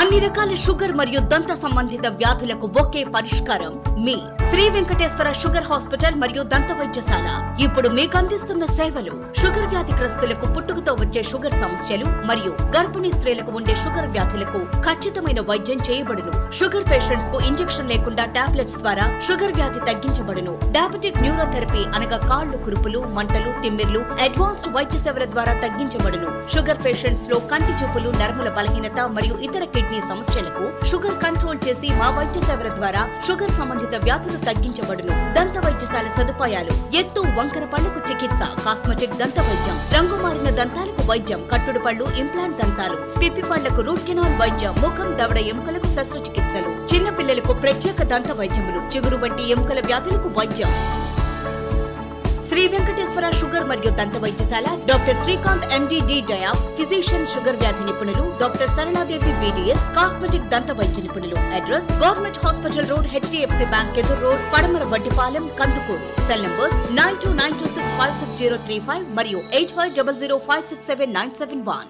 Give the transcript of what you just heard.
అన్ని రకాల షుగర్ మరియు దంత సంబంధిత వ్యాధులకు ఒకే పరిష్కారం మీ శ్రీ వెంకటేశ్వర షుగర్ హాస్పిటల్ మరియు దంత వైద్యశాల. ఇప్పుడు మీకు అందిస్తున్న సేవలు: షుగర్ వ్యాధిగ్రస్తులకు పుట్టుకతో వచ్చే షుగర్ సమస్యలు మరియు గర్భిణీ స్త్రీలకు ఉండే షుగర్ వ్యాధులకు ఖచ్చితమైన వైద్యం చేయబడును. షుగర్ పేషెంట్స్ కు ఇంజెక్షన్ లేకుండా టాబ్లెట్స్ ద్వారా షుగర్ వ్యాధి తగ్గించబడును. డయాబెటిక్ న్యూరోథెరపీ అనగా కాళ్లు కురుపులు, మంటలు, తిమ్మిర్లు అడ్వాన్స్డ్ వైద్య సేవల ద్వారా తగ్గించబడును. షుగర్ పేషెంట్స్ లో కంటి చూపులు, నరముల బలహీనత మరియు ఇతర కిడ్నీ సమస్యలకు షుగర్ కంట్రోల్ చేసి మా వైద్య సేవల ద్వారా షుగర్ సంబంధిత వ్యాధులు తగ్గించబడును. దంత వైద్యశాల సదుపాయాలు: ఎత్తు వంకర పళ్లకు చికిత్స, కాస్మెటిక్ దంత వైద్యం, రంగు మారిన దంతాలకు వైద్యం, కట్టుడు పళ్ళు, ఇంప్లాంట్ దంతాలు, పిప్పి పళ్లకు రూట్ కెనాల్ వైద్యం, ముఖం, దవడ ఎముకలకు శస్త్రచికిత్సలు, చిన్న పిల్లలకు ప్రత్యేక దంత వైద్యములు, చిగురు వంటి ఎముకల వ్యాధులకు వైద్యం. శ్రీ వెంకటేశ్వర షుగర్ మరియు దంత వైద్యశాల. డాక్టర్ శ్రీకాంత్ ఎండి డయా, ఫిజిషియన్, షుగర్ వ్యాధి నిపుణులు. డాక్టర్ సరళాదేవి బీడీఎస్, కాస్మెటిక్ దంత వైద్య నిపుణులు. Address: government hospital road, HDFC bank ఎదురు రోడ్, పడమర వడ్డిపాలెం, కందుకూరు. సెల్ నంబర్స్ 9292656035 మరియు 8500567971.